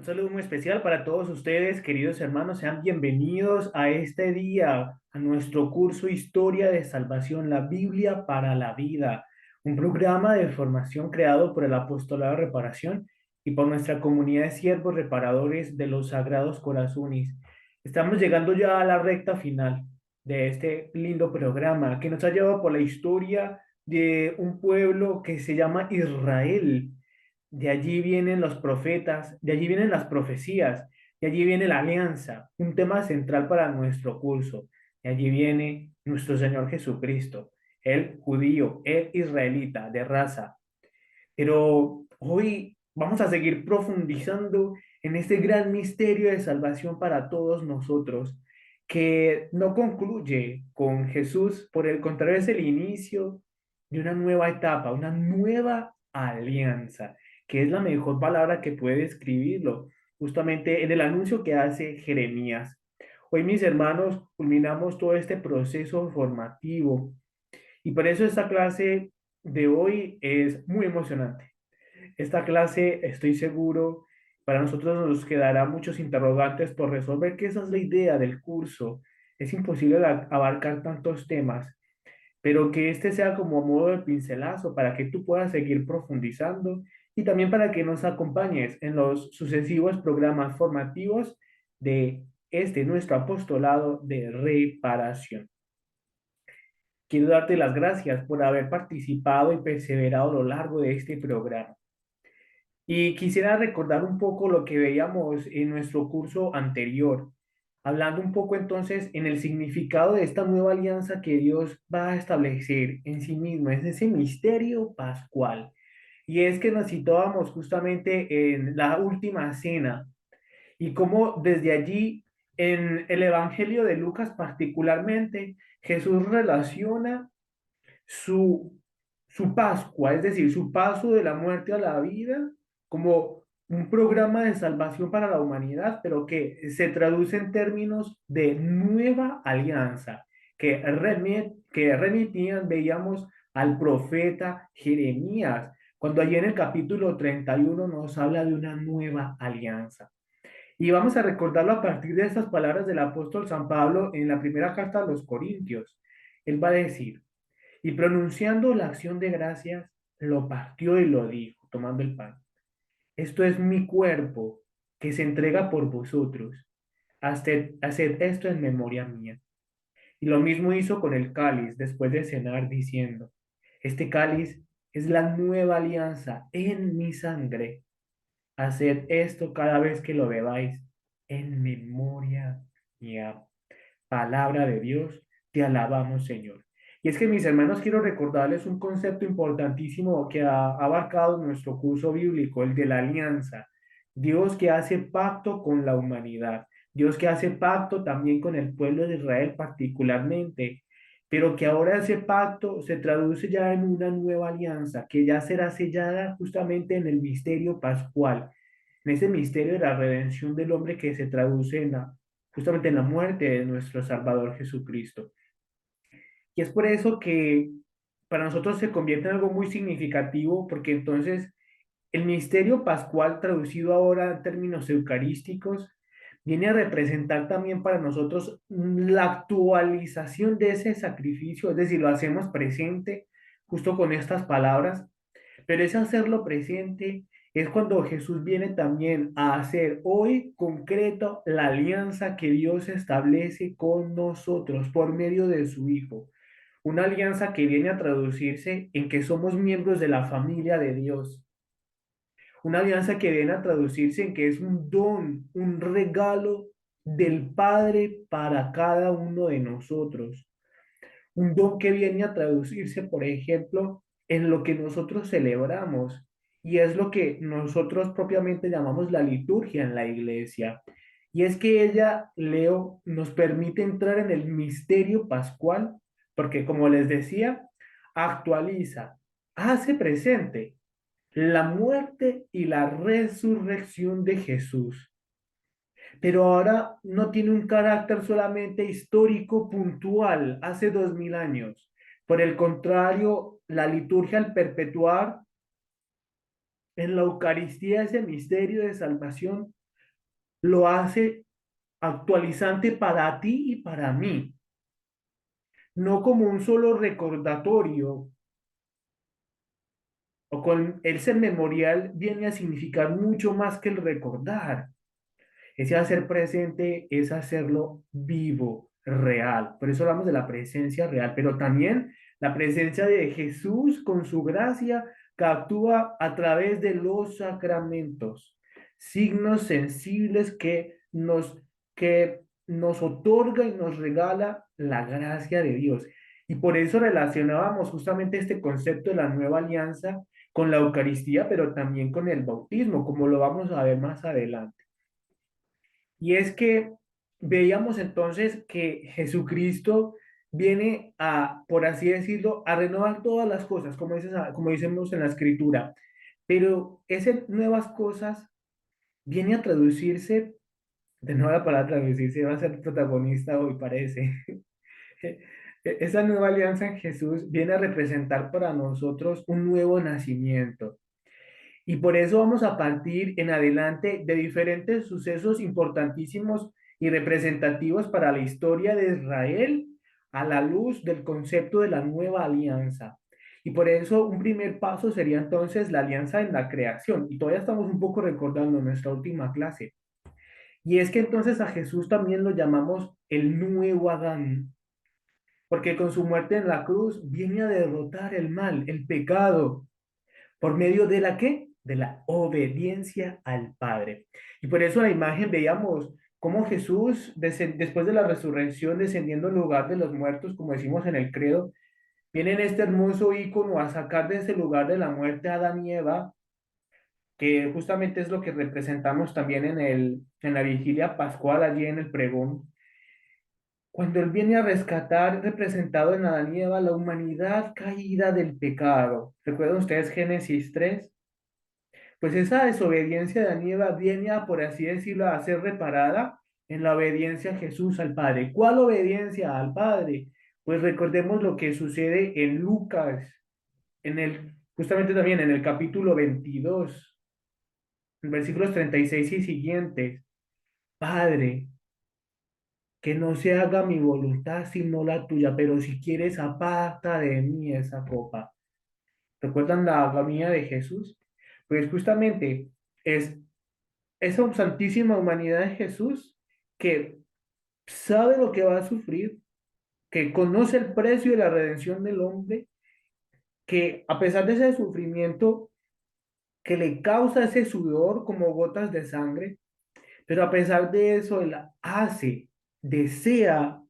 saludo muy especial para todos ustedes, queridos hermanos. Sean bienvenidos a este día, a nuestro curso Historia de Salvación, la Biblia para la Vida, un programa de formación creado por el Apostolado de Reparación y por nuestra comunidad de siervos reparadores de los Sagrados Corazones. Estamos llegando ya a la recta final de este lindo programa que nos ha llevado por la historia de un pueblo que se llama Israel. De allí vienen los profetas, de allí vienen las profecías, de allí viene la alianza, un tema central para nuestro curso. De allí viene nuestro Señor Jesucristo, el judío, el israelita de raza. Pero hoy vamos a seguir profundizando en este gran misterio de salvación para todos nosotros, que no concluye con Jesús, por el contrario, es el inicio de una nueva etapa, una nueva alianza, que es la mejor palabra que puede describirlo, justamente en el anuncio que hace Jeremías. Hoy, mis hermanos, culminamos todo este proceso formativo y por eso esta clase de hoy es muy emocionante. Esta clase, estoy seguro, para nosotros nos quedará muchos interrogantes por resolver, que esa es la idea del curso. Es imposible abarcar tantos temas, pero que este sea como modo de pincelazo para que tú puedas seguir profundizando y también para que nos acompañes en los sucesivos programas formativos de nuestro apostolado de reparación. Quiero darte las gracias por haber participado y perseverado a lo largo de este programa. Y quisiera recordar un poco lo que veíamos en nuestro curso anterior, hablando un poco entonces en el significado de esta nueva alianza que Dios va a establecer en sí mismo, es ese misterio pascual. Y es que nos situábamos justamente en la última cena y cómo desde allí, en el Evangelio de Lucas particularmente, Jesús relaciona su, su Pascua, es decir, su paso de la muerte a la vida, como un programa de salvación para la humanidad, pero que se traduce en términos de nueva alianza, que remitían, veíamos, al profeta Jeremías, cuando allí en el capítulo 31 nos habla de una nueva alianza. Y vamos a recordarlo a partir de estas palabras del apóstol San Pablo en la primera carta a los Corintios. Él va a decir, y pronunciando la acción de gracias, lo partió y lo dijo, tomando el pan. Esto es mi cuerpo que se entrega por vosotros. Haced esto en memoria mía. Y lo mismo hizo con el cáliz después de cenar, diciendo, este cáliz es la nueva alianza en mi sangre. Haced esto cada vez que lo bebáis en memoria mía. Palabra de Dios, te alabamos, Señor. Y es que, mis hermanos, quiero recordarles un concepto importantísimo que ha abarcado nuestro curso bíblico, el de la alianza. Dios que hace pacto con la humanidad, Dios que hace pacto también con el pueblo de Israel particularmente, pero que ahora ese pacto se traduce ya en una nueva alianza que ya será sellada justamente en el misterio pascual, en ese misterio de la redención del hombre que se traduce justamente en la muerte de nuestro Salvador Jesucristo. Y es por eso que para nosotros se convierte en algo muy significativo, porque entonces el misterio pascual, traducido ahora en términos eucarísticos, viene a representar también para nosotros la actualización de ese sacrificio, es decir, lo hacemos presente justo con estas palabras, pero ese hacerlo presente es cuando Jesús viene también a hacer hoy concreto la alianza que Dios establece con nosotros por medio de su Hijo. Una alianza que viene a traducirse en que somos miembros de la familia de Dios. Una alianza que viene a traducirse en que es un don, un regalo del Padre para cada uno de nosotros. Un don que viene a traducirse, por ejemplo, en lo que nosotros celebramos. Y es lo que nosotros propiamente llamamos la liturgia en la iglesia. Y es que ella, Leo, nos permite entrar en el misterio pascual, porque como les decía, actualiza, hace presente la muerte y la resurrección de Jesús. Pero ahora no tiene un carácter solamente histórico puntual, hace 2000 años. Por el contrario, la liturgia al perpetuar en la Eucaristía ese misterio de salvación lo hace actualizante para ti y para mí, no como un solo recordatorio o con el ser memorial viene a significar mucho más que el recordar. Ese hacer presente es hacerlo vivo, real. Por eso hablamos de la presencia real, pero también la presencia de Jesús con su gracia que actúa a través de los sacramentos, signos sensibles que nos otorga y nos regala la gracia de Dios. Y por eso relacionábamos justamente este concepto de la nueva alianza con la Eucaristía, pero también con el bautismo, como lo vamos a ver más adelante. Y es que veíamos entonces que Jesucristo viene a, por así decirlo, a renovar todas las cosas, como decimos en la Escritura. Pero esas nuevas cosas viene a traducirse, de nuevo la palabra traducirse va a ser protagonista hoy, parece. Esa nueva alianza en Jesús viene a representar para nosotros un nuevo nacimiento. Y por eso vamos a partir en adelante de diferentes sucesos importantísimos y representativos para la historia de Israel a la luz del concepto de la nueva alianza. Y por eso un primer paso sería entonces la alianza en la creación. Y todavía estamos un poco recordando nuestra última clase. Y es que entonces a Jesús también lo llamamos el nuevo Adán, porque con su muerte en la cruz viene a derrotar el mal, el pecado, ¿por medio de la qué? De la obediencia al Padre. Y por eso en la imagen veíamos cómo Jesús, después de la resurrección, descendiendo al lugar de los muertos, como decimos en el credo, viene en este hermoso ícono a sacar de ese lugar de la muerte a Adán y Eva, que justamente es lo que representamos también en la vigilia pascual, allí en el pregón. Cuando Él viene a rescatar, representado en Adán y Eva, la humanidad caída del pecado. ¿Recuerdan ustedes Génesis 3? Pues esa desobediencia de Aníbal viene a, por así decirlo, a ser reparada en la obediencia a Jesús al Padre. ¿Cuál obediencia al Padre? Pues recordemos lo que sucede en Lucas, justamente también en el capítulo 22, en versículos 36 y siguientes. Padre, que no se haga mi voluntad sino la tuya, pero si quieres aparta de mí esa copa. ¿Recuerdan la agonía de Jesús? Pues justamente es esa santísima humanidad de Jesús que sabe lo que va a sufrir, que conoce el precio de la redención del hombre, que a pesar de ese sufrimiento que le causa ese sudor como gotas de sangre, pero a pesar de eso él hace, desea,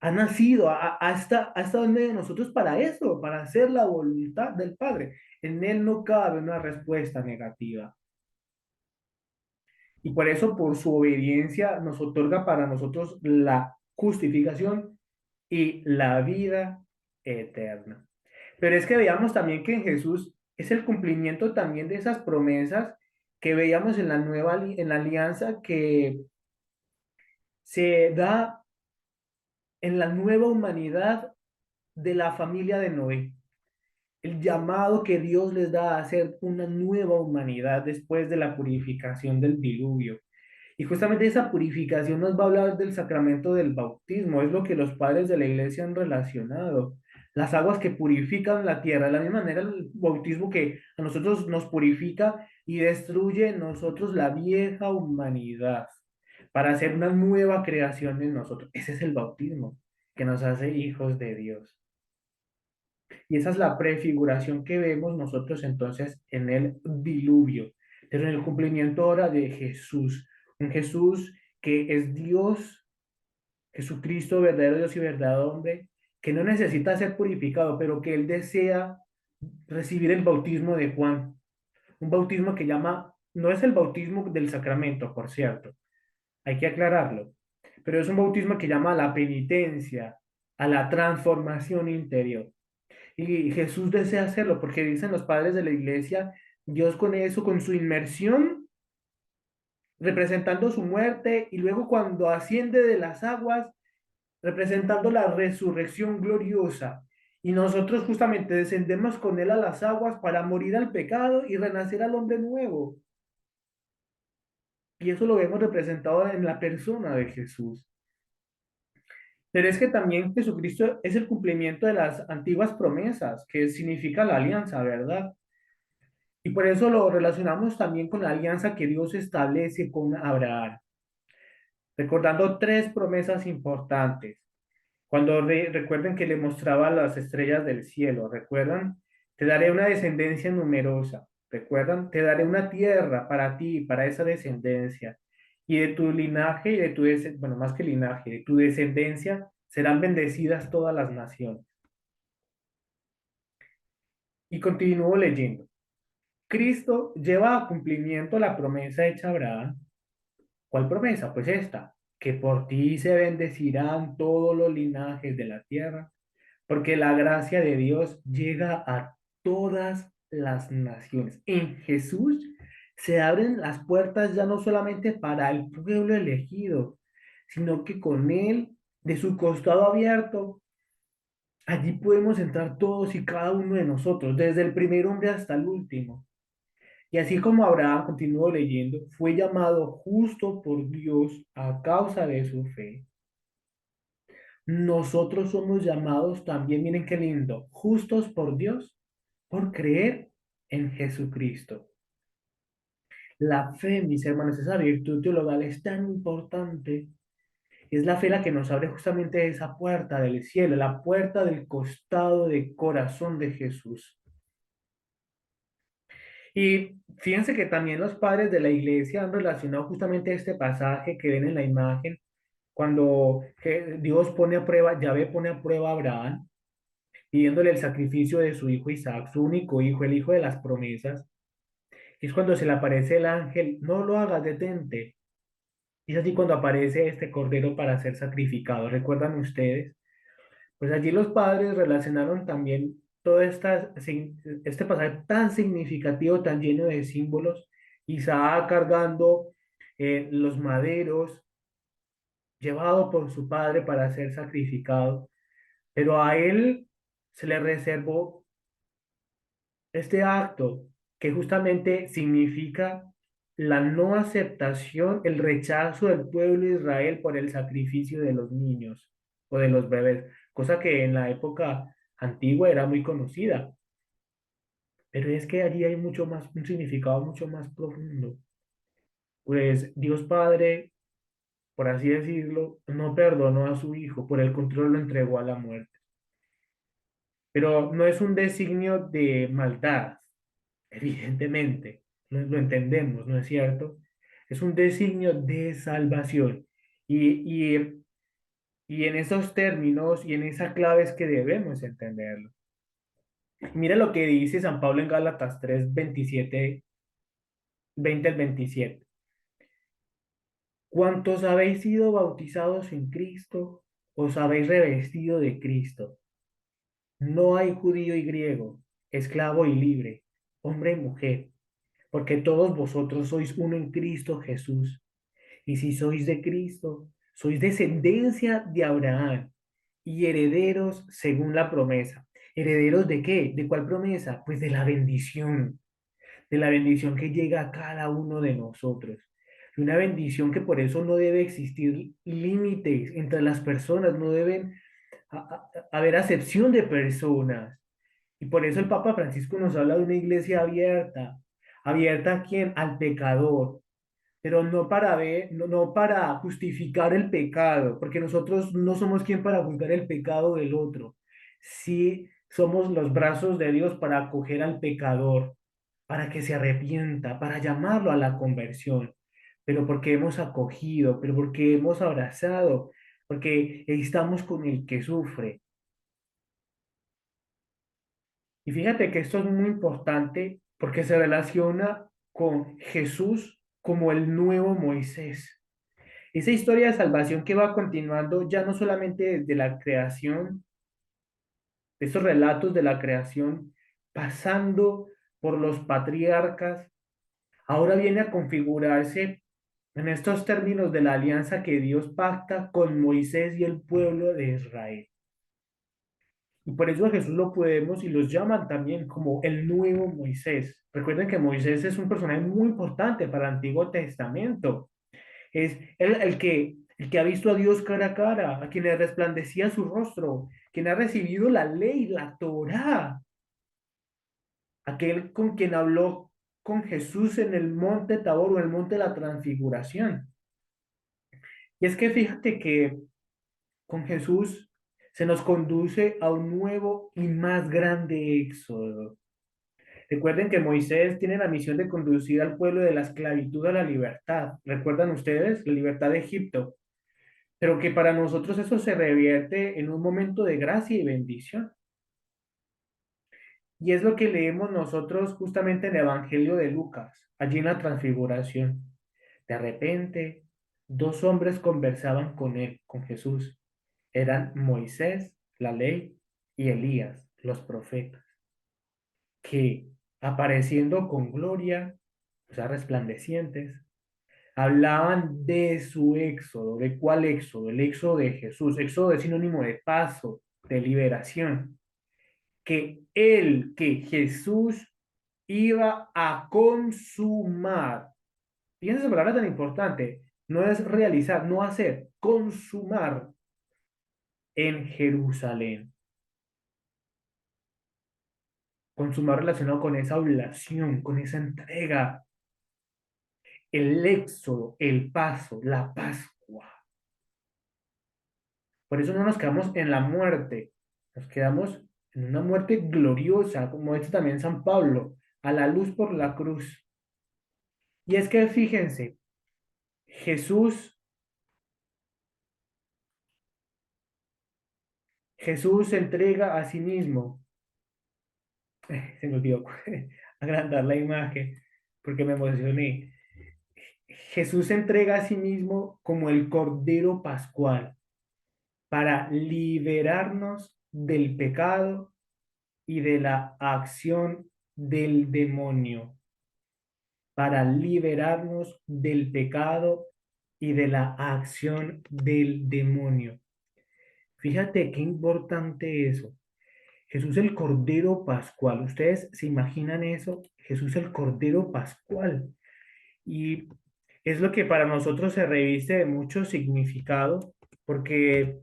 ha nacido, ha estado en medio de nosotros para eso, para hacer la voluntad del Padre. En él no cabe una respuesta negativa. Y por eso, por su obediencia, nos otorga para nosotros la justificación y la vida eterna. Pero es que veamos también que en Jesús es el cumplimiento también de esas promesas que veíamos en en la alianza que se da en la nueva humanidad de la familia de Noé. El llamado que Dios les da a hacer una nueva humanidad después de la purificación del diluvio. Y justamente esa purificación nos va a hablar del sacramento del bautismo, es lo que los padres de la iglesia han relacionado. Las aguas que purifican la tierra, de la misma manera el bautismo que a nosotros nos purifica y destruye en nosotros la vieja humanidad para hacer una nueva creación en nosotros. Ese es el bautismo que nos hace hijos de Dios. Y esa es la prefiguración que vemos nosotros entonces en el diluvio, pero en el cumplimiento ahora de Jesús, un Jesús que es Dios, Jesucristo, verdadero Dios y verdadero hombre, que no necesita ser purificado, pero que él desea recibir el bautismo de Juan, un bautismo que llama, no es el bautismo del sacramento, por cierto, hay que aclararlo, pero es un bautismo que llama a la penitencia, a la transformación interior. Y Jesús desea hacerlo porque dicen los padres de la iglesia, Dios con eso, con su inmersión, representando su muerte, y luego cuando asciende de las aguas, representando la resurrección gloriosa. Y nosotros justamente descendemos con él a las aguas para morir al pecado y renacer al hombre nuevo. Y eso lo vemos representado en la persona de Jesús. Pero es que también Jesucristo es el cumplimiento de las antiguas promesas, que significa la alianza, ¿verdad? Y por eso lo relacionamos también con la alianza que Dios establece con Abraham, recordando tres promesas importantes. Cuando recuerden que le mostraba las estrellas del cielo, ¿recuerdan? Te daré una descendencia numerosa, ¿recuerdan? Te daré una tierra para ti, para esa descendencia. Y de tu linaje y de tu, bueno, más que linaje, de tu descendencia serán bendecidas todas las naciones. Y continúo leyendo. Cristo lleva a cumplimiento la promesa hecha a Abraham. ¿Cuál promesa? Pues esta, que por ti se bendecirán todos los linajes de la tierra, porque la gracia de Dios llega a todas las naciones. En Jesús se abren las puertas ya no solamente para el pueblo elegido, sino que con Él, de su costado abierto, allí podemos entrar todos y cada uno de nosotros, desde el primer hombre hasta el último. Y así como Abraham, continúo leyendo, fue llamado justo por Dios a causa de su fe, nosotros somos llamados también, miren qué lindo, justos por Dios por creer en Jesucristo. La fe, mis hermanos, esa virtud teologal es tan importante. Es la fe la que nos abre justamente esa puerta del cielo, la puerta del costado del corazón de Jesús. Y fíjense que también los padres de la iglesia han relacionado justamente este pasaje que ven en la imagen, cuando Dios pone a prueba, Yahvé pone a prueba a Abraham, pidiéndole el sacrificio de su hijo Isaac, su único hijo, el hijo de las promesas. Y es cuando se le aparece el ángel, no lo hagas, detente. Y es así cuando aparece este cordero para ser sacrificado. ¿Recuerdan ustedes? Pues allí los padres relacionaron también todo este pasaje tan significativo, tan lleno de símbolos. Isaac cargando los maderos, llevado por su padre para ser sacrificado. Pero a él se le reservó este acto que justamente significa la no aceptación, el rechazo del pueblo de Israel por el sacrificio de los niños o de los bebés, cosa que en la época antigua era muy conocida. Pero es que allí hay mucho más, un significado mucho más profundo. Pues Dios Padre, por así decirlo, no perdonó a su hijo, por el contrario lo entregó a la muerte. Pero no es un designio de maldad, evidentemente, lo entendemos, ¿no es cierto? Es un designio de salvación. Y, y, y en esos términos y en esa clave es que debemos entenderlo. Mira lo que dice San Pablo en Gálatas 3 27 20 al 27. ¿Cuántos habéis sido bautizados en Cristo? Os habéis revestido de Cristo. No hay judío y griego, esclavo y libre, hombre y mujer, porque todos vosotros sois uno en Cristo Jesús. Y si sois de Cristo, sois descendencia de Abraham y herederos según la promesa. ¿Herederos de qué? ¿De cuál promesa? Pues de la bendición que llega a cada uno de nosotros. Y una bendición que por eso no debe existir límites entre las personas, no deben haber acepción de personas. Y por eso el Papa Francisco nos habla de una iglesia abierta. ¿Abierta a quién? Al pecador, pero no para ver, no para justificar el pecado, porque nosotros no somos quien para juzgar el pecado del otro. Sí somos los brazos de Dios para acoger al pecador, para que se arrepienta, para llamarlo a la conversión, pero porque hemos acogido, pero porque hemos abrazado, porque estamos con el que sufre. Y fíjate que esto es muy importante porque se relaciona con Jesús como el nuevo Moisés. Esa historia de salvación que va continuando ya no solamente desde la creación, de esos relatos de la creación, pasando por los patriarcas, ahora viene a configurarse en estos términos de la alianza que Dios pacta con Moisés y el pueblo de Israel. Y por eso a Jesús lo podemos y los llaman también como el nuevo Moisés. Recuerden que Moisés es un personaje muy importante para el Antiguo Testamento. Es el que ha visto a Dios cara a cara, a quien le resplandecía su rostro, quien ha recibido la ley, la Torá, aquel con quien habló con Jesús en el monte Tabor o en el monte de la Transfiguración. Y es que fíjate que con Jesús se nos conduce a un nuevo y más grande éxodo. Recuerden que Moisés tiene la misión de conducir al pueblo de la esclavitud a la libertad. ¿Recuerdan ustedes? La libertad de Egipto. Pero que para nosotros eso se revierte en un momento de gracia y bendición. Y es lo que leemos nosotros justamente en el Evangelio de Lucas, allí en la transfiguración. De repente, dos hombres conversaban con él, con Jesús. Eran Moisés, la ley, y Elías, los profetas, que apareciendo con gloria, o sea, resplandecientes, hablaban de su éxodo. ¿De cuál éxodo? El éxodo de Jesús. Éxodo es sinónimo de paso, de liberación. Que Jesús iba a consumar. Fíjense esa palabra tan importante. No es realizar, no hacer, consumar en Jerusalén. Consumar relacionado con esa oblación, con esa entrega, el éxodo, el paso, la Pascua. Por eso no nos quedamos en la muerte, nos quedamos en una muerte gloriosa, como dice también San Pablo, a la luz por la cruz. Y es que fíjense, Jesús, Jesús se entrega a sí mismo. Se me olvidó agrandar la imagen porque me emocioné. Jesús se entrega a sí mismo como el Cordero Pascual para liberarnos del pecado y de la acción del demonio, para liberarnos del pecado y de la acción del demonio. Fíjate qué importante eso. Jesús el Cordero Pascual. ¿Ustedes se imaginan eso? Jesús el Cordero Pascual. Y es lo que para nosotros se reviste de mucho significado, porque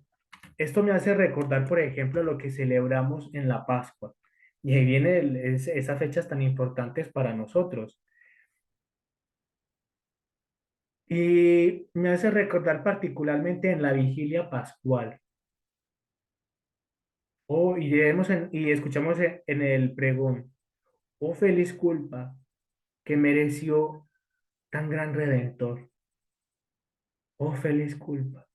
esto me hace recordar, por ejemplo, lo que celebramos en la Pascua. Y ahí viene esas fechas tan importantes para nosotros. Y me hace recordar particularmente en la vigilia pascual. Oh, y escuchamos en el pregón, oh feliz culpa que mereció tan gran redentor. Oh feliz culpa.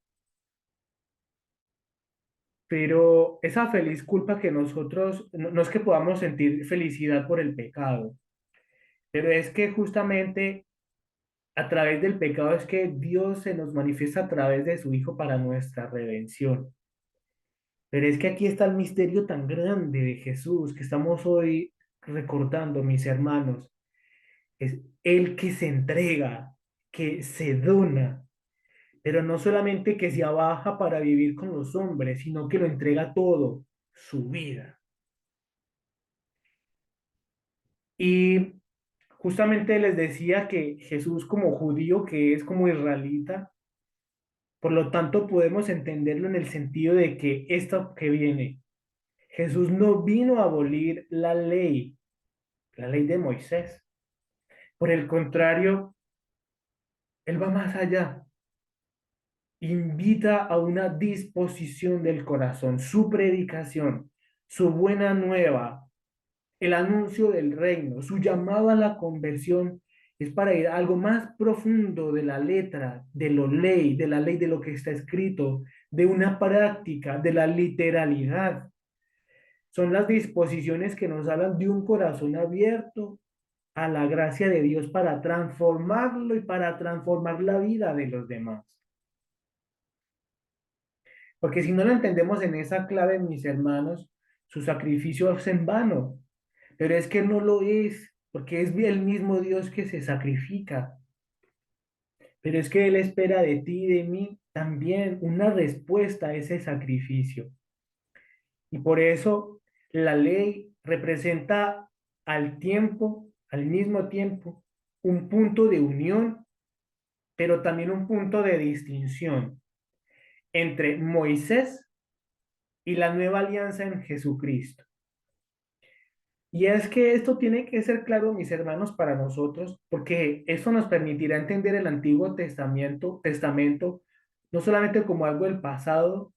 Pero esa feliz culpa que nosotros, no es que podamos sentir felicidad por el pecado, pero es que justamente a través del pecado es que Dios se nos manifiesta a través de su Hijo para nuestra redención. Pero es que aquí está el misterio tan grande de Jesús que estamos hoy recordando, mis hermanos. Es el que se entrega, que se dona, pero no solamente que se abaja para vivir con los hombres, sino que lo entrega todo, su vida. Y justamente les decía que Jesús como judío, que es como israelita, por lo tanto podemos entenderlo en el sentido de que esto que viene, Jesús no vino a abolir la ley de Moisés. Por el contrario, él va más allá, invita a una disposición del corazón, su predicación, su buena nueva, el anuncio del reino, su llamado a la conversión es para ir a algo más profundo de la letra, de la ley de lo que está escrito, de una práctica, de la literalidad. Son las disposiciones que nos hablan de un corazón abierto a la gracia de Dios para transformarlo y para transformar la vida de los demás. Porque si no lo entendemos en esa clave, mis hermanos, su sacrificio es en vano. Pero es que no lo es, porque es el mismo Dios que se sacrifica. Pero es que Él espera de ti y de mí también una respuesta a ese sacrificio. Y por eso la ley representa al mismo tiempo, un punto de unión, pero también un punto de distinción entre Moisés y la nueva alianza en Jesucristo. Y es que esto tiene que ser claro, mis hermanos, para nosotros, porque eso nos permitirá entender el Antiguo Testamento no solamente como algo del pasado,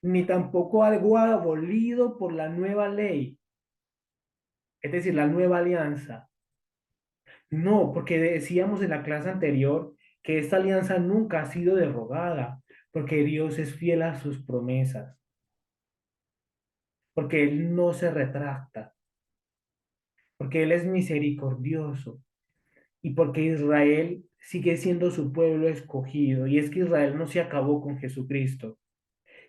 ni tampoco algo abolido por la nueva ley, es decir, la nueva alianza. No, porque decíamos en la clase anterior que esta alianza nunca ha sido derogada, porque Dios es fiel a sus promesas, porque Él no se retracta, porque Él es misericordioso y porque Israel sigue siendo su pueblo escogido. Y es que Israel no se acabó con Jesucristo.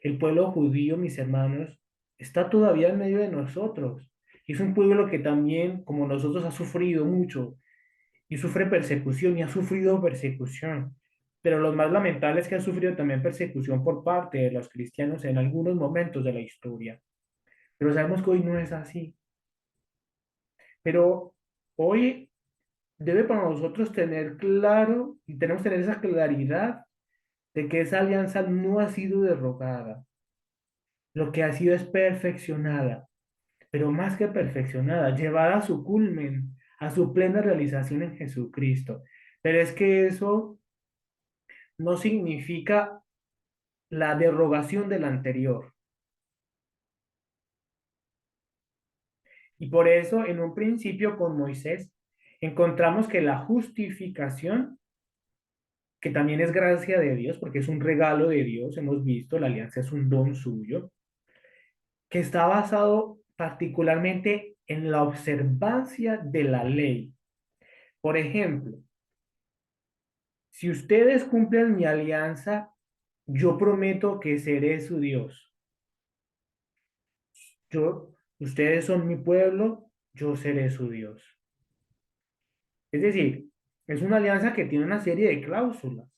El pueblo judío, mis hermanos, está todavía en medio de nosotros. Y es un pueblo que también, como nosotros, ha sufrido mucho y sufre persecución y ha sufrido persecución. Pero lo más lamentable es que ha sufrido también persecución por parte de los cristianos en algunos momentos de la historia. Pero sabemos que hoy no es así. Pero hoy debe para nosotros tener claro y tenemos que tener esa claridad de que esa alianza no ha sido derrogada. Lo que ha sido es perfeccionada, pero más que perfeccionada, llevada a su culmen, a su plena realización en Jesucristo. Pero es que eso no significa la derogación del anterior. Y por eso, en un principio con Moisés, encontramos que la justificación, que también es gracia de Dios, porque es un regalo de Dios, hemos visto, la alianza es un don suyo, que está basado particularmente en la observancia de la ley. Por ejemplo, si ustedes cumplen mi alianza, yo prometo que seré su Dios. Ustedes son mi pueblo, yo seré su Dios. Es decir, es una alianza que tiene una serie de cláusulas.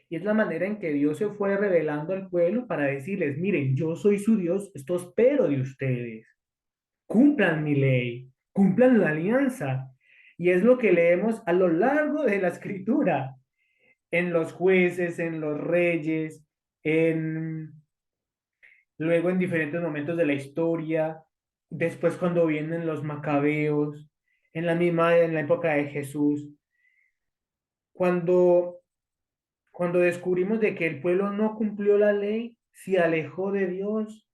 Y es la manera en que Dios se fue revelando al pueblo para decirles, miren, yo soy su Dios, esto espero de ustedes. Cumplan mi ley, cumplan la alianza. Y es lo que leemos a lo largo de la escritura, en los jueces, en los reyes, en luego en diferentes momentos de la historia, después cuando vienen los macabeos, en la época de Jesús, cuando cuando descubrimos de que el pueblo no cumplió la ley, se alejó de Dios,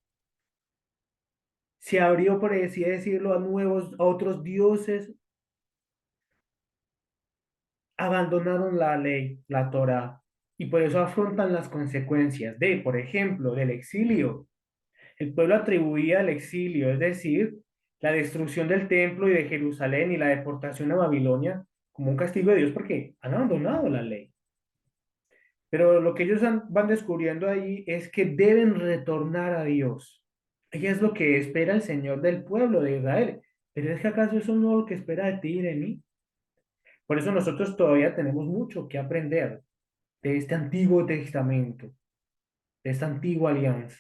se abrió, por así decirlo, a otros dioses, abandonaron la ley, la Torá, y por eso afrontan las consecuencias de, por ejemplo, del exilio. El pueblo atribuía al exilio, es decir, la destrucción del templo y de Jerusalén y la deportación a Babilonia como un castigo de Dios porque han abandonado la ley. Pero lo que ellos van descubriendo ahí es que deben retornar a Dios. Y es lo que espera el Señor del pueblo de Israel. Pero es que acaso eso no es lo que espera de ti y de mí. Por eso nosotros todavía tenemos mucho que aprender de este Antiguo Testamento, de esta antigua alianza.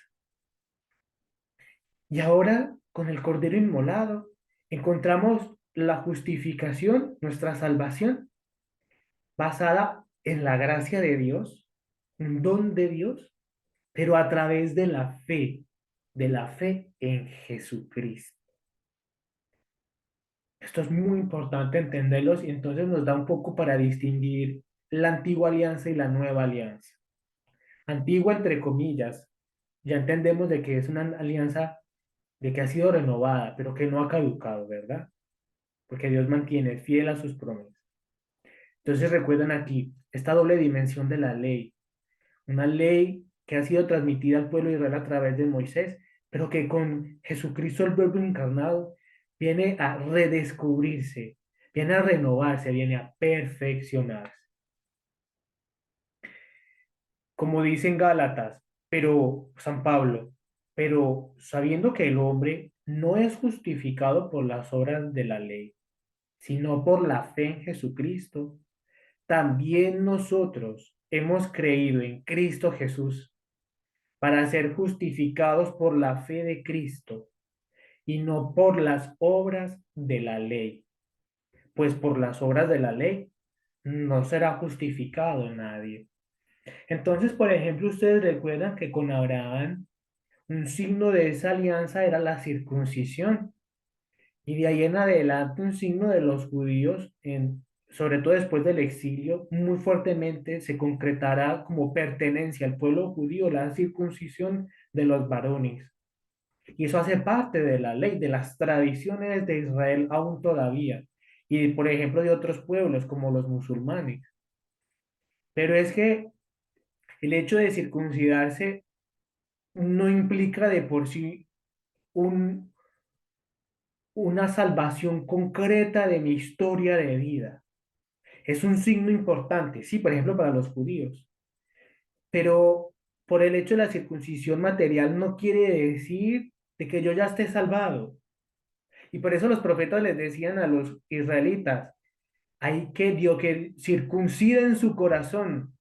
Y ahora, con el Cordero Inmolado, encontramos la justificación, nuestra salvación, basada en la gracia de Dios, un don de Dios, pero a través de la fe en Jesucristo. Esto es muy importante entenderlos y entonces nos da un poco para distinguir la antigua alianza y la nueva alianza. Antigua entre comillas, ya entendemos de que es una alianza de que ha sido renovada, pero que no ha caducado, ¿verdad? Porque Dios mantiene fiel a sus promesas. Entonces recuerden aquí esta doble dimensión de la ley, una ley que ha sido transmitida al pueblo de Israel a través de Moisés, pero que con Jesucristo el Verbo encarnado viene a redescubrirse, viene a renovarse, viene a perfeccionarse. Como dicen Gálatas, pero San Pablo, pero sabiendo que el hombre no es justificado por las obras de la ley, sino por la fe en Jesucristo, también nosotros hemos creído en Cristo Jesús para ser justificados por la fe de Cristo y no por las obras de la ley, pues por las obras de la ley no será justificado nadie. Entonces, por ejemplo, ustedes recuerdan que con Abraham un signo de esa alianza era la circuncisión. Y de ahí en adelante un signo de los judíos, sobre todo después del exilio, muy fuertemente se concretará como pertenencia al pueblo judío la circuncisión de los varones. Y eso hace parte de la ley, de las tradiciones de Israel aún todavía. Y por ejemplo de otros pueblos como los musulmanes. Pero es que el hecho de circuncidarse no implica de por sí un, una salvación concreta de mi historia de vida. Es un signo importante, sí, por ejemplo, para los judíos, pero por el hecho de la circuncisión material no quiere decir de que yo ya esté salvado. Y por eso los profetas les decían a los israelitas, hay que Dios que circunciden su corazón,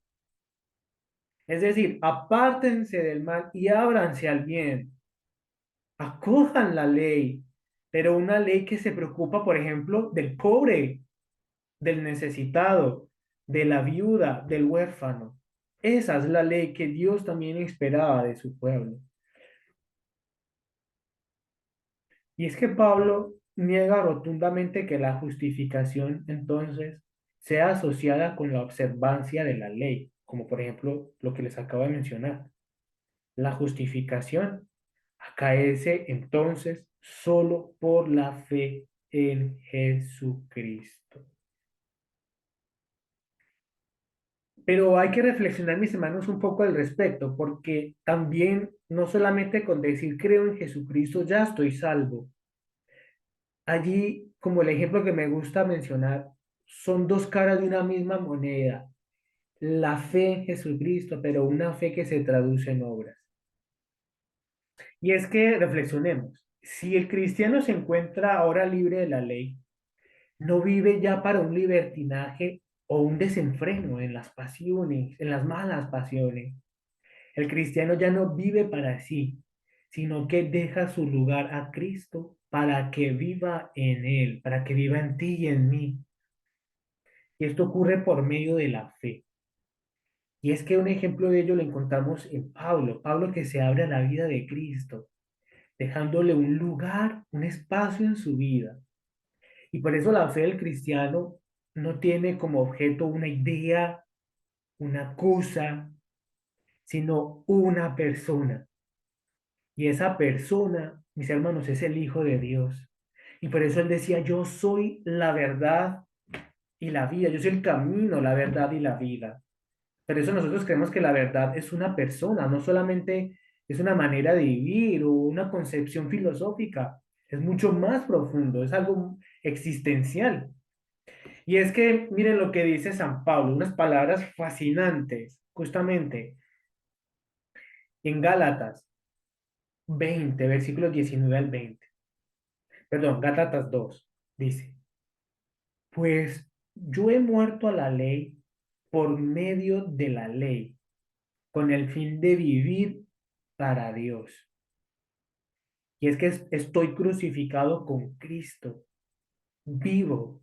es decir, apártense del mal y ábranse al bien, acojan la ley, pero una ley que se preocupa, por ejemplo, del pobre, del necesitado, de la viuda, del huérfano. Esa es la ley que Dios también esperaba de su pueblo. Y es que Pablo niega rotundamente que la justificación entonces sea asociada con la observancia de la ley, como por ejemplo lo que les acabo de mencionar. La justificación acaece entonces solo por la fe en Jesucristo. Pero hay que reflexionar, mis hermanos, un poco al respecto, porque también no solamente con decir creo en Jesucristo ya estoy salvo. Allí, como el ejemplo que me gusta mencionar, son dos caras de una misma moneda. La fe en Jesucristo, pero una fe que se traduce en obras. Y es que reflexionemos, si el cristiano se encuentra ahora libre de la ley, no vive ya para un libertinaje o un desenfreno en las pasiones, en las malas pasiones. El cristiano ya no vive para sí, sino que deja su lugar a Cristo para que viva en él, para que viva en ti y en mí. Y esto ocurre por medio de la fe. Y es que un ejemplo de ello lo encontramos en Pablo, Pablo que se abre a la vida de Cristo, dejándole un lugar, un espacio en su vida. Y por eso la fe del cristiano no tiene como objeto una idea, una cosa, sino una persona. Y esa persona, mis hermanos, es el Hijo de Dios. Y por eso él decía, yo soy la verdad y la vida, yo soy el camino, la verdad y la vida. Por eso nosotros creemos que la verdad es una persona, no solamente es una manera de vivir o una concepción filosófica, es mucho más profundo, es algo existencial. Y es que miren lo que dice San Pablo, unas palabras fascinantes, justamente en Gálatas 20, versículos 19 al 20. Perdón, Gálatas 2 dice, pues yo he muerto a la ley por medio de la ley, con el fin de vivir para Dios. Y es que estoy crucificado con Cristo, vivo,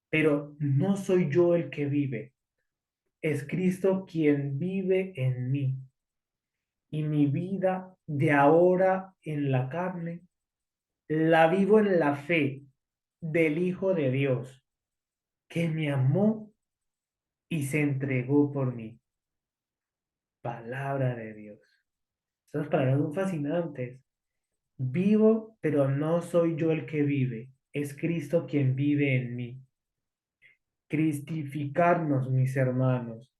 pero no soy yo el que vive, es Cristo quien vive en mí. Y mi vida de ahora en la carne la vivo en la fe del Hijo de Dios, que me amó y se entregó por mí. Palabra de Dios. Estas palabras son fascinantes. Vivo, pero no soy yo el que vive, es Cristo quien vive en mí. Cristificarnos, mis hermanos.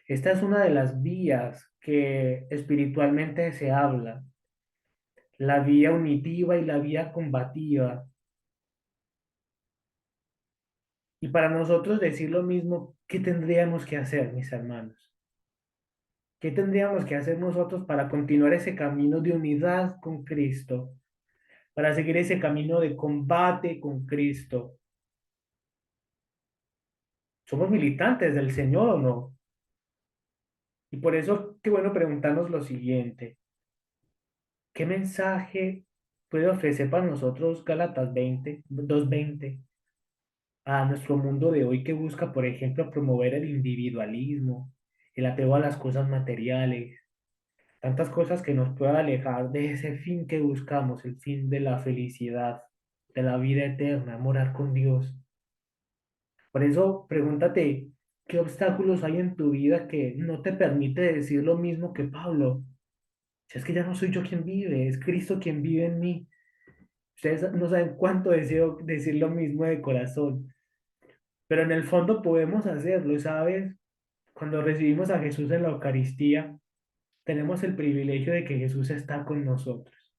Esta es una de las vías que espiritualmente se habla, la vía unitiva y la vía combativa. Y para nosotros decir lo mismo, ¿qué tendríamos que hacer, mis hermanos? ¿Qué tendríamos que hacer nosotros para continuar ese camino de unidad con Cristo? Para seguir ese camino de combate con Cristo. ¿Somos militantes del Señor o no? Y por eso, qué bueno preguntarnos lo siguiente. ¿Qué mensaje puede ofrecer para nosotros Gálatas 2:20 a nuestro mundo de hoy que busca, por ejemplo, promover el individualismo, el apego a las cosas materiales, tantas cosas que nos puedan alejar de ese fin que buscamos, el fin de la felicidad, de la vida eterna, morar con Dios? Por eso, pregúntate, ¿qué obstáculos hay en tu vida que no te permite decir lo mismo que Pablo? Si es que ya no soy yo quien vive, es Cristo quien vive en mí. Ustedes no saben cuánto deseo decir lo mismo de corazón, pero en el fondo podemos hacerlo, ¿sabes? Cuando recibimos a Jesús en la Eucaristía, tenemos el privilegio de que Jesús está con nosotros,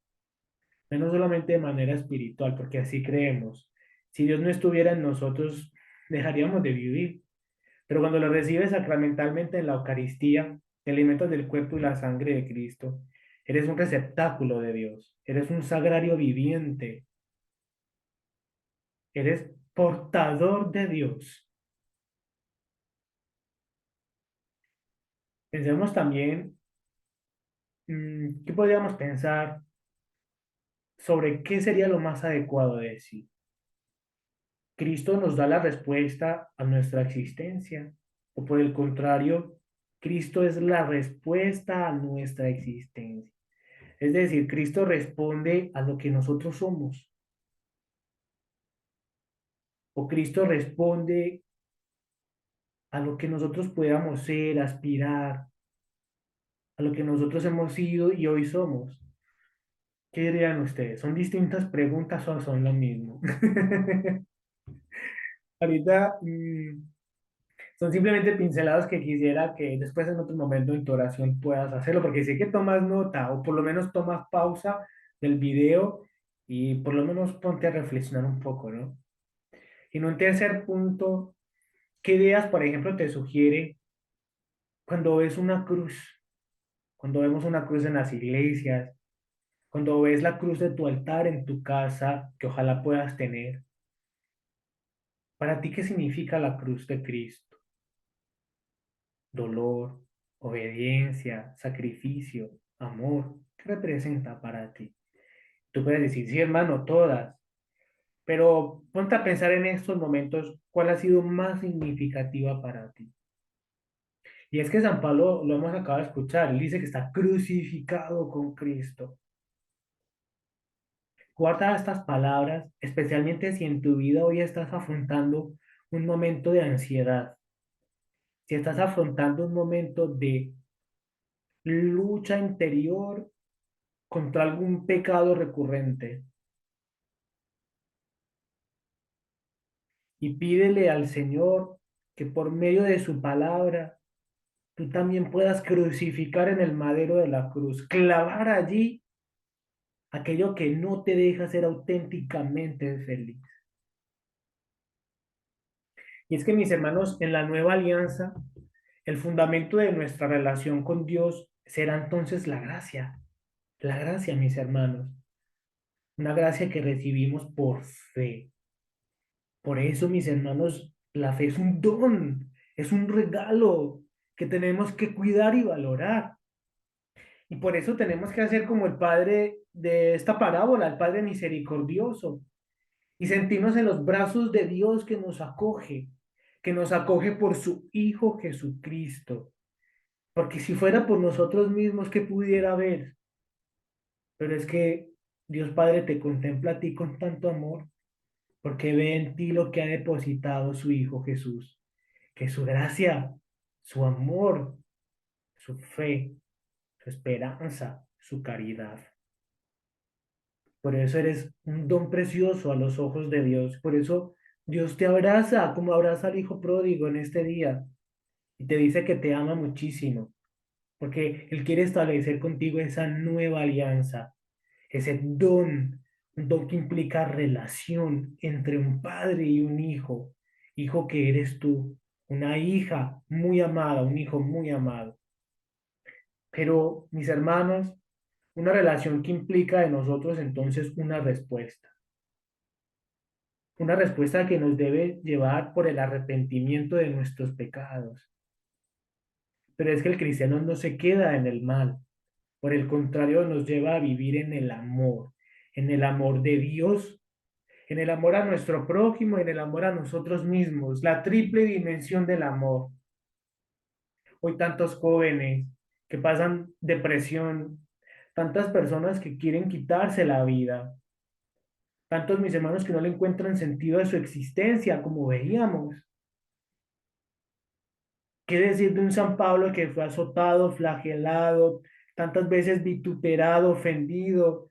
no solamente de manera espiritual, porque así creemos. Si Dios no estuviera en nosotros, dejaríamos de vivir. Pero cuando lo recibes sacramentalmente en la Eucaristía, te alimentas del cuerpo y la sangre de Cristo, eres un receptáculo de Dios, eres un sagrario viviente, eres portador de Dios. Pensemos también, ¿qué podríamos pensar sobre qué sería lo más adecuado de decir? ¿Cristo nos da la respuesta a nuestra existencia? ¿O por el contrario, Cristo es la respuesta a nuestra existencia? Es decir, Cristo responde a lo que nosotros somos, o Cristo responde a lo que nosotros podamos ser, aspirar, a lo que nosotros hemos sido y hoy somos. ¿Qué dirían ustedes? ¿Son distintas preguntas o son lo mismo? Ahorita son simplemente pinceladas que quisiera que después en otro momento en tu oración puedas hacerlo, porque sé que tomas nota o por lo menos tomas pausa del video y por lo menos ponte a reflexionar un poco, ¿no? Y en un tercer punto, ¿qué ideas, por ejemplo, te sugiere cuando ves una cruz? Cuando vemos una cruz en las iglesias, cuando ves la cruz de tu altar en tu casa, que ojalá puedas tener. ¿Para ti qué significa la cruz de Cristo? Dolor, obediencia, sacrificio, amor. ¿Qué representa para ti? Tú puedes decir, sí, hermano, todas. Pero ponte a pensar en estos momentos, ¿cuál ha sido más significativa para ti? Y es que San Pablo, lo hemos acabado de escuchar, él dice que está crucificado con Cristo. Guarda estas palabras, especialmente si en tu vida hoy estás afrontando un momento de ansiedad, si estás afrontando un momento de lucha interior contra algún pecado recurrente, y pídele al Señor que por medio de su palabra tú también puedas crucificar en el madero de la cruz, clavar allí aquello que no te deja ser auténticamente feliz. Y es que mis hermanos, en la nueva alianza, el fundamento de nuestra relación con Dios será entonces la gracia, mis hermanos, una gracia que recibimos por fe. Por eso, mis hermanos, la fe es un don, es un regalo que tenemos que cuidar y valorar. Y por eso tenemos que hacer como el Padre de esta parábola, el Padre misericordioso, y sentirnos en los brazos de Dios que nos acoge por su Hijo Jesucristo. Porque si fuera por nosotros mismos, ¿qué pudiera haber? Pero es que Dios Padre te contempla a ti con tanto amor, porque ve en ti lo que ha depositado su Hijo Jesús, que su gracia, su amor, su fe, su esperanza, su caridad. Por eso eres un don precioso a los ojos de Dios. Por eso Dios te abraza como abraza al Hijo pródigo en este día y te dice que te ama muchísimo, porque Él quiere establecer contigo esa nueva alianza, ese don, un don que implica relación entre un padre y un hijo, hijo que eres tú, una hija muy amada, un hijo muy amado. Pero, mis hermanos, una relación que implica de nosotros entonces una respuesta que nos debe llevar por el arrepentimiento de nuestros pecados. Pero es que el cristiano no se queda en el mal, Por el contrario, nos lleva a vivir en el amor de Dios, en el amor a nuestro prójimo, en el amor a nosotros mismos, la triple dimensión del amor. Hoy tantos jóvenes que pasan depresión, tantas personas que quieren quitarse la vida, tantos mis hermanos que no le encuentran sentido a su existencia, como veíamos. ¿Qué decir de un San Pablo que fue azotado, flagelado, tantas veces vituperado, ofendido,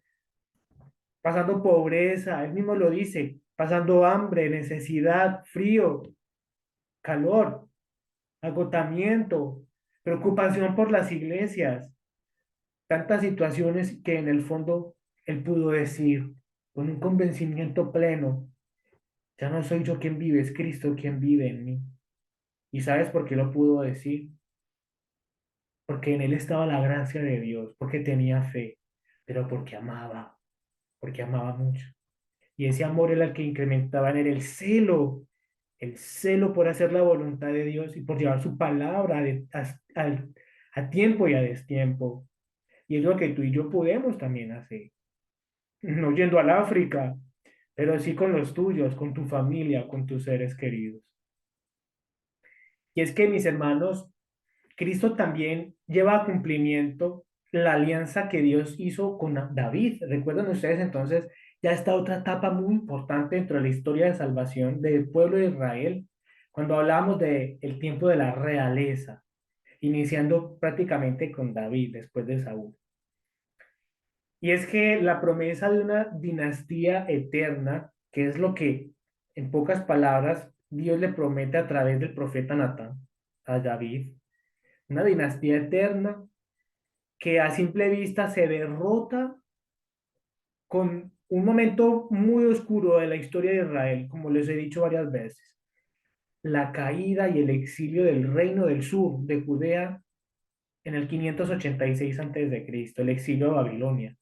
pasando pobreza? Él mismo lo dice, pasando hambre, necesidad, frío, calor, agotamiento, preocupación por las iglesias, tantas situaciones que en el fondo él pudo decir con un convencimiento pleno, ya no soy yo quien vive, es Cristo quien vive en mí. ¿Y sabes por qué lo pudo decir? Porque en él estaba la gracia de Dios, porque tenía fe, pero porque amaba mucho. Y ese amor era el que incrementaba en él el celo por hacer la voluntad de Dios y por llevar su palabra a tiempo y a destiempo. Y es lo que tú y yo podemos también hacer, no yendo al África, pero sí con los tuyos, con tu familia, con tus seres queridos. Y es que, mis hermanos, Cristo también lleva a cumplimiento la alianza que Dios hizo con David. Recuerden ustedes entonces ya esta otra etapa muy importante dentro de la historia de salvación del pueblo de Israel, cuando hablamos del tiempo de la realeza, iniciando prácticamente con David después de Saúl. Y es que la promesa de una dinastía eterna, que es lo que, en pocas palabras, Dios le promete a través del profeta Natán a David, una dinastía eterna que a simple vista se derrota con un momento muy oscuro de la historia de Israel, como les he dicho varias veces, la caída y el exilio del reino del sur de Judea en el 586 a.C., el exilio a Babilonia.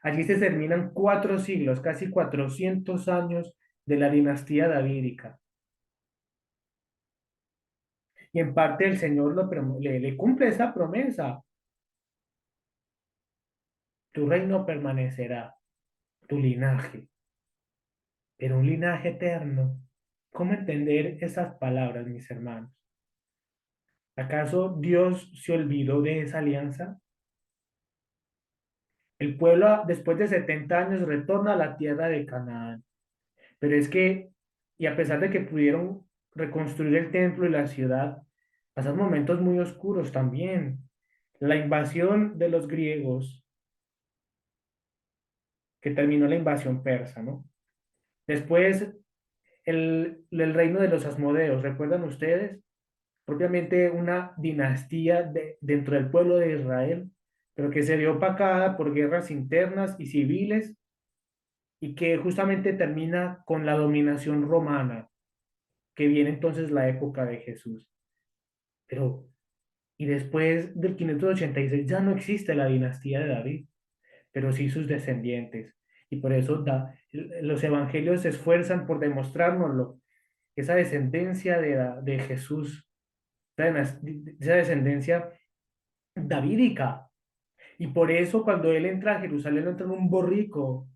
Allí se terminan 4 siglos, casi 400 años de la dinastía davídica. Y en parte el Señor le cumple esa promesa. Tu reino permanecerá, tu linaje, pero un linaje eterno. ¿Cómo entender esas palabras, mis hermanos? ¿Acaso Dios se olvidó de esa alianza? El pueblo, después de 70 años, retorna a la tierra de Canaán. Pero es que, y a pesar de que pudieron reconstruir el templo y la ciudad, pasaron momentos muy oscuros también. La invasión de los griegos, que terminó la invasión persa, ¿no? Después, el reino de los Asmodeos, ¿recuerdan ustedes? Propiamente una dinastía dentro del pueblo de Israel, pero que se vio opacada por guerras internas y civiles y que justamente termina con la dominación romana, que viene entonces la época de Jesús. Pero, y después del 586 ya no existe la dinastía de David, pero sí sus descendientes. Y por eso los evangelios se esfuerzan por demostrárnoslo, esa descendencia de Jesús, esa descendencia davídica. Y por eso cuando él entra a Jerusalén, entra en un borrico.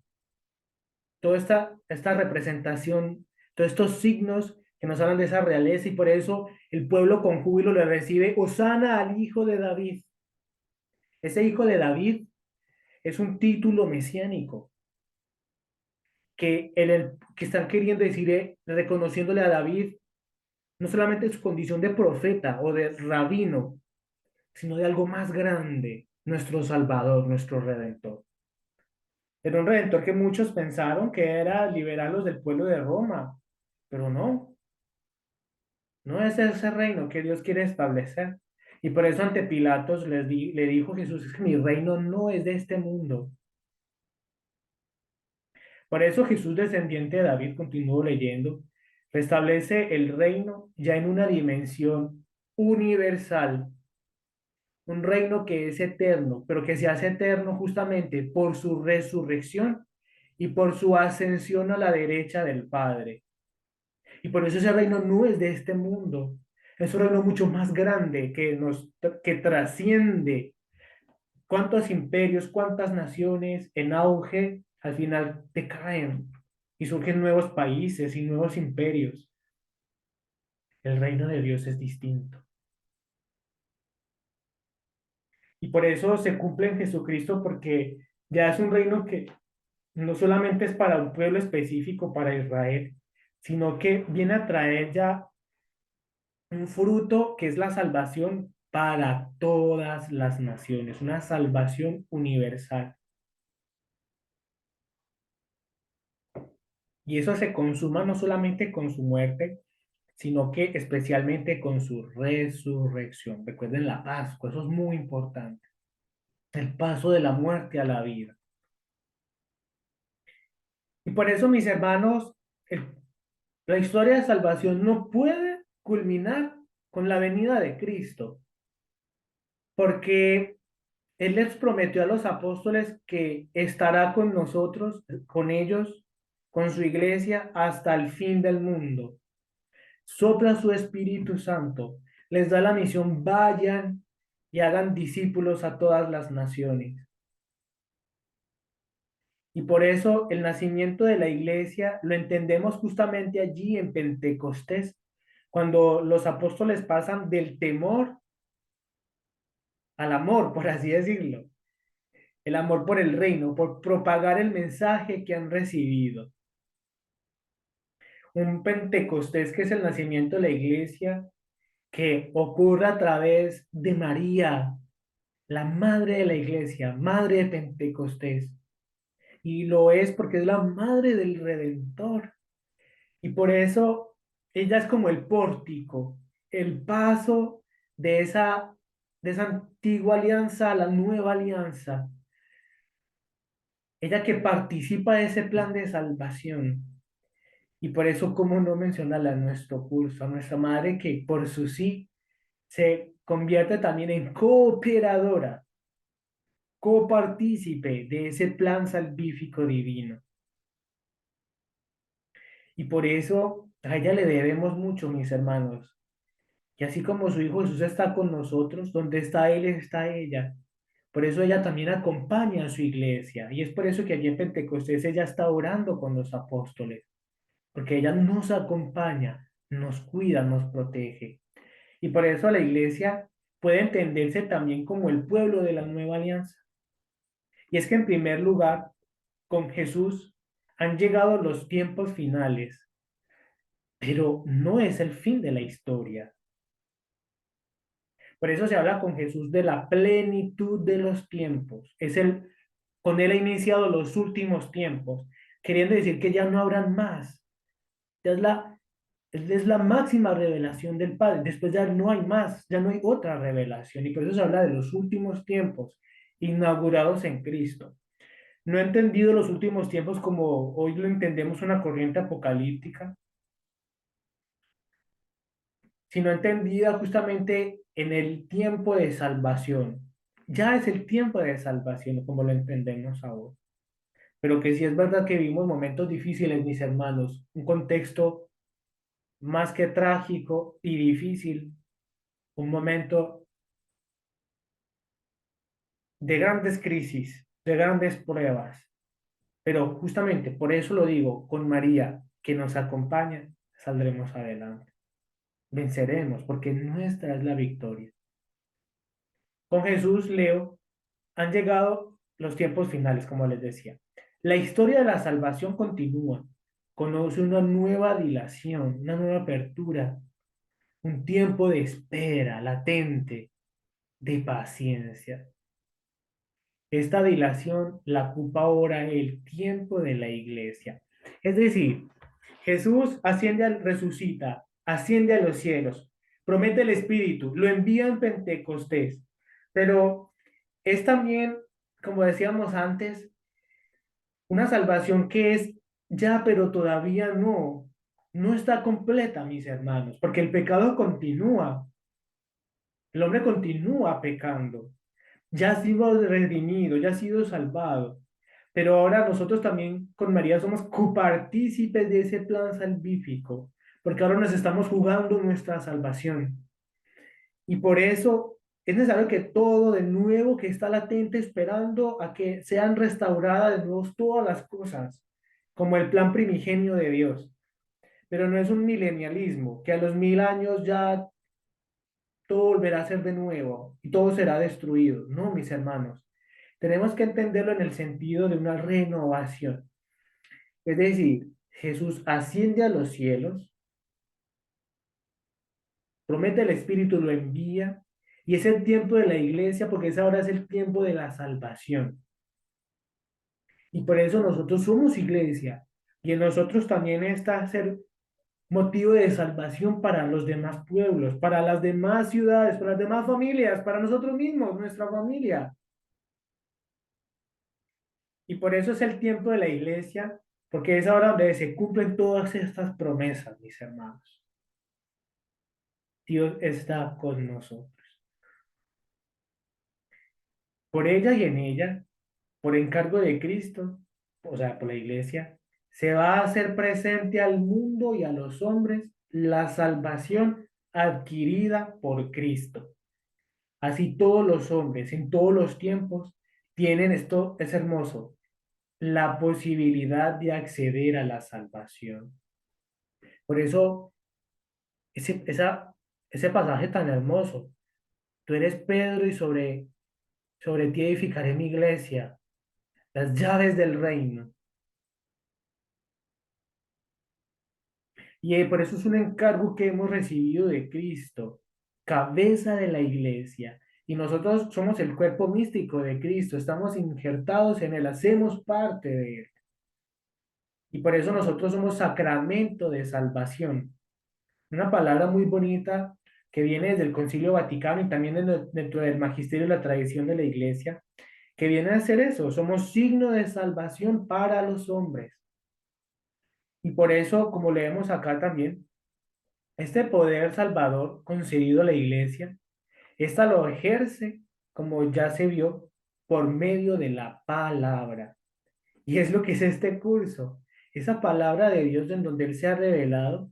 Toda esta representación, todos estos signos que nos hablan de esa realeza y por eso el pueblo con júbilo le recibe, Hosana al hijo de David. Ese hijo de David es un título mesiánico que están queriendo decir, reconociéndole a David no solamente su condición de profeta o de rabino, sino de algo más grande, nuestro Salvador, nuestro Redentor. Era un Redentor que muchos pensaron que era liberarlos del pueblo de Roma, pero no, no es ese reino que Dios quiere establecer. Y por eso ante Pilatos le dijo Jesús, es que mi reino no es de este mundo. Por eso Jesús, descendiente de David, continúo leyendo, restablece el reino ya en una dimensión universal, un reino que es eterno, pero que se hace eterno justamente por su resurrección y por su ascensión a la derecha del Padre. Y por eso ese reino no es de este mundo, es un reino mucho más grande que trasciende ¿Cuántos imperios, cuántas naciones en auge al final decaen y surgen nuevos países y nuevos imperios? El reino de Dios es distinto. Y por eso se cumple en Jesucristo, porque ya es un reino que no solamente es para un pueblo específico, para Israel, sino que viene a traer ya un fruto que es la salvación para todas las naciones, una salvación universal. Y eso se consuma no solamente con su muerte, sino que especialmente con su resurrección. Recuerden la Pascua, eso es muy importante. El paso de la muerte a la vida. Y por eso, mis hermanos, la historia de salvación no puede culminar con la venida de Cristo, porque Él les prometió a los apóstoles que estará con nosotros, con ellos, con su iglesia, hasta el fin del mundo. Sopla su Espíritu Santo, les da la misión, vayan y hagan discípulos a todas las naciones. Y por eso el nacimiento de la iglesia lo entendemos justamente allí en Pentecostés, cuando los apóstoles pasan del temor al amor, por así decirlo, el amor por el reino, por propagar el mensaje que han recibido. Un Pentecostés que es el nacimiento de la iglesia, que ocurre a través de María, la madre de la iglesia, madre de Pentecostés. Y lo es porque es la madre del Redentor. Y por eso ella es como el pórtico, el paso de esa antigua alianza a la nueva alianza. Ella que participa de ese plan de salvación. Y por eso, ¿cómo no mencionarla en nuestro curso? A nuestra madre que por su sí se convierte también en cooperadora, copartícipe de ese plan salvífico divino. Y por eso a ella le debemos mucho, mis hermanos. Y así como su Hijo Jesús está con nosotros, donde está Él, está ella. Por eso ella también acompaña a su iglesia. Y es por eso que allí en Pentecostés ella está orando con los apóstoles. Porque ella nos acompaña, nos cuida, nos protege. Y por eso la iglesia puede entenderse también como el pueblo de la nueva alianza. Y es que en primer lugar, con Jesús han llegado los tiempos finales, pero no es el fin de la historia. Por eso se habla con Jesús de la plenitud de los tiempos. Con él ha iniciado los últimos tiempos, queriendo decir que ya no habrán más. Ya es la máxima revelación del Padre. Después ya no hay más, ya no hay otra revelación. Y por eso se habla de los últimos tiempos inaugurados en Cristo. No he entendido los últimos tiempos como hoy lo entendemos una corriente apocalíptica, sino entendida justamente en el tiempo de salvación. Ya es el tiempo de salvación como lo entendemos ahora. Pero que sí es verdad que vivimos momentos difíciles, mis hermanos, un contexto más que trágico y difícil, un momento de grandes crisis, de grandes pruebas. Pero justamente por eso lo digo, con María que nos acompaña, saldremos adelante. Venceremos, porque nuestra es la victoria. Con Jesús, Leo, han llegado los tiempos finales, como les decía. La historia de la salvación continúa. Conoce una nueva dilación, una nueva apertura, un tiempo de espera latente, de paciencia. Esta dilación la ocupa ahora el tiempo de la iglesia. Es decir, Jesús resucita, asciende a los cielos, promete el Espíritu, lo envía en Pentecostés, pero es también, como decíamos antes, una salvación que es ya, pero todavía no está completa, mis hermanos, porque el pecado continúa, el hombre continúa pecando, ya ha sido redimido, ya ha sido salvado, pero ahora nosotros también con María somos copartícipes de ese plan salvífico, porque ahora nos estamos jugando nuestra salvación. Y por eso Es necesario que todo de nuevo que está latente esperando a que sean restauradas de nuevo todas las cosas, como el plan primigenio de Dios. Pero no es un milenialismo, que a los 1000 años ya todo volverá a ser de nuevo y todo será destruido. No, mis hermanos. Tenemos que entenderlo en el sentido de una renovación. Es decir, Jesús asciende a los cielos, promete el Espíritu, lo envía, y es el tiempo de la iglesia porque esa hora es el tiempo de la salvación. Y por eso nosotros somos iglesia. Y en nosotros también está ser motivo de salvación para los demás pueblos, para las demás ciudades, para las demás familias, para nosotros mismos, nuestra familia. Y por eso es el tiempo de la iglesia, porque es ahora donde se cumplen todas estas promesas, mis hermanos. Dios está con nosotros. Por ella y en ella, por encargo de Cristo, o sea, por la iglesia, se va a hacer presente al mundo y a los hombres la salvación adquirida por Cristo. Así todos los hombres en todos los tiempos tienen esto, es hermoso, la posibilidad de acceder a la salvación. Por eso, ese, esa, ese pasaje tan hermoso, tú eres Pedro y sobre ti edificaré mi iglesia, las llaves del reino. Y por eso es un encargo que hemos recibido de Cristo, cabeza de la iglesia. Y nosotros somos el cuerpo místico de Cristo, estamos injertados en él, hacemos parte de él. Y por eso nosotros somos sacramento de salvación. Una palabra muy bonita que viene desde el Concilio Vaticano y también dentro del magisterio y la tradición de la iglesia, que viene a ser eso, somos signo de salvación para los hombres. Y por eso, como leemos acá también, este poder salvador concedido a la iglesia, esta lo ejerce, como ya se vio, por medio de la palabra. Y es lo que es este curso. Esa palabra de Dios en donde Él se ha revelado,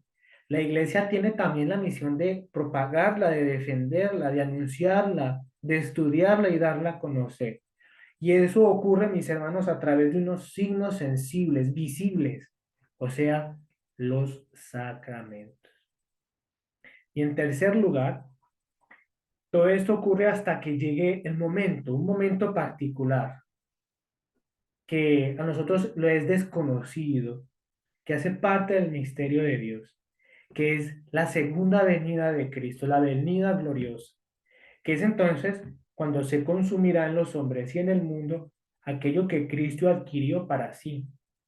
la iglesia tiene también la misión de propagarla, de defenderla, de anunciarla, de estudiarla y darla a conocer. Y eso ocurre, mis hermanos, a través de unos signos sensibles, visibles, o sea, los sacramentos. Y en tercer lugar, todo esto ocurre hasta que llegue el momento, un momento particular, que a nosotros lo es desconocido, que hace parte del misterio de Dios, que es la segunda venida de Cristo, la venida gloriosa, que es entonces cuando se consumirá en los hombres y en el mundo aquello que Cristo adquirió para sí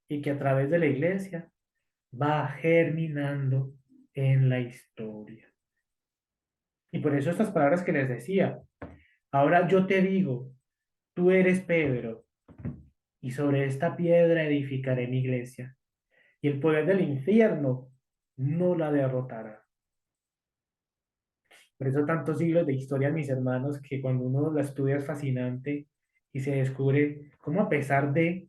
y que a través de la iglesia va germinando en la historia. Y por eso estas palabras que les decía, ahora yo te digo, tú eres Pedro, y sobre esta piedra edificaré mi iglesia, y el poder del infierno no la derrotará. Por eso tantos siglos de historia, mis hermanos, que cuando uno la estudia es fascinante y se descubre cómo a pesar de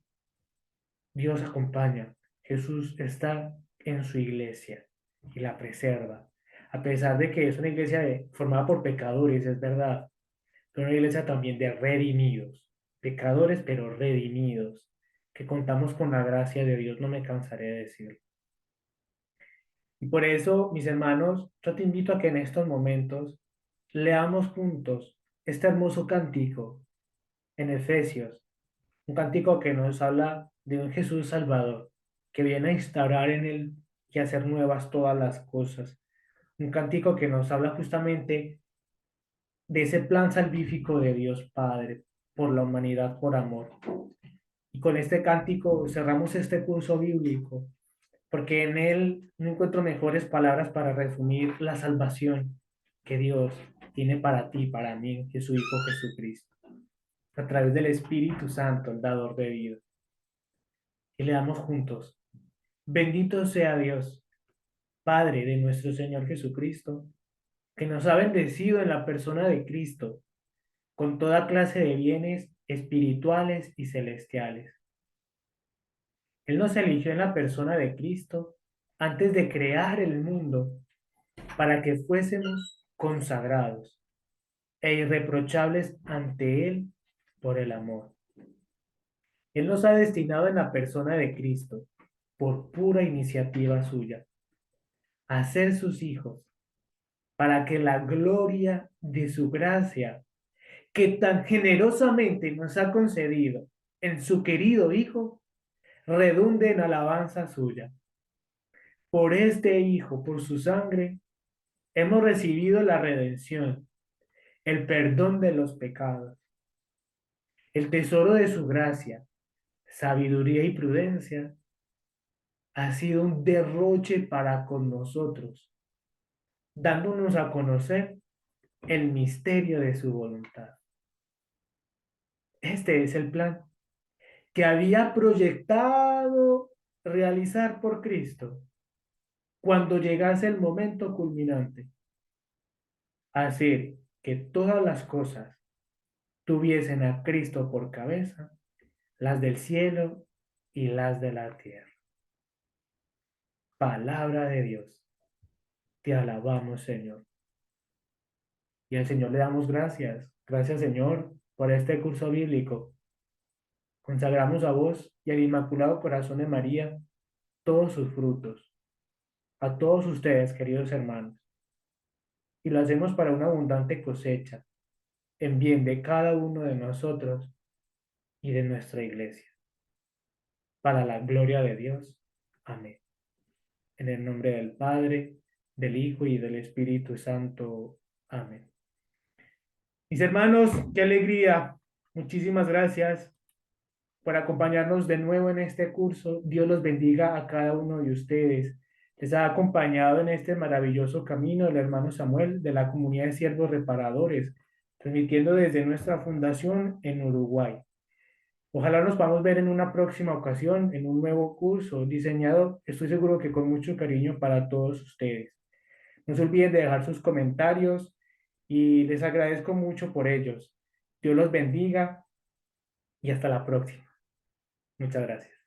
Dios acompaña, Jesús está en su iglesia y la preserva. A pesar de que es una iglesia formada por pecadores, es verdad, pero una iglesia también de redimidos, pecadores pero redimidos, que contamos con la gracia de Dios, no me cansaré de decirlo. Y por eso, mis hermanos, yo te invito a que en estos momentos leamos juntos este hermoso cántico en Efesios, un cántico que nos habla de un Jesús Salvador, que viene a instaurar en él y hacer nuevas todas las cosas. Un cántico que nos habla justamente de ese plan salvífico de Dios Padre por la humanidad por amor. Y con este cántico cerramos este curso bíblico porque en él no encuentro mejores palabras para resumir la salvación que Dios tiene para ti, para mí, que es su Hijo Jesucristo, a través del Espíritu Santo, el dador de vida. Y le damos juntos. Bendito sea Dios, Padre de nuestro Señor Jesucristo, que nos ha bendecido en la persona de Cristo, con toda clase de bienes espirituales y celestiales. Él nos eligió en la persona de Cristo antes de crear el mundo para que fuésemos consagrados, e irreprochables ante Él por el amor. Él nos ha destinado en la persona de Cristo, por pura iniciativa suya, a ser sus hijos, para que la gloria de su gracia, que tan generosamente nos ha concedido en su querido Hijo, redunde en alabanza suya. Por este Hijo, por su sangre, hemos recibido la redención, el perdón de los pecados, el tesoro de su gracia, sabiduría y prudencia, ha sido un derroche para con nosotros, dándonos a conocer el misterio de su voluntad. Este es el plan que había proyectado realizar por Cristo cuando llegase el momento culminante, hacer que todas las cosas tuviesen a Cristo por cabeza, las del cielo y las de la tierra. Palabra de Dios. Te alabamos, Señor. Y al Señor le damos gracias. Gracias, Señor, por este curso bíblico. Consagramos a vos y al Inmaculado Corazón de María todos sus frutos. A todos ustedes, queridos hermanos. Y lo hacemos para una abundante cosecha, en bien de cada uno de nosotros y de nuestra iglesia. Para la gloria de Dios. Amén. En el nombre del Padre, del Hijo y del Espíritu Santo. Amén. Mis hermanos, qué alegría. Muchísimas gracias por acompañarnos de nuevo en este curso. Dios los bendiga a cada uno de ustedes. Les ha acompañado en este maravilloso camino el hermano Samuel de la Comunidad de Siervos Reparadores, transmitiendo desde nuestra fundación en Uruguay. Ojalá nos podamos ver en una próxima ocasión, en un nuevo curso diseñado, estoy seguro que con mucho cariño para todos ustedes. No se olviden de dejar sus comentarios y les agradezco mucho por ellos. Dios los bendiga y hasta la próxima. Muchas gracias.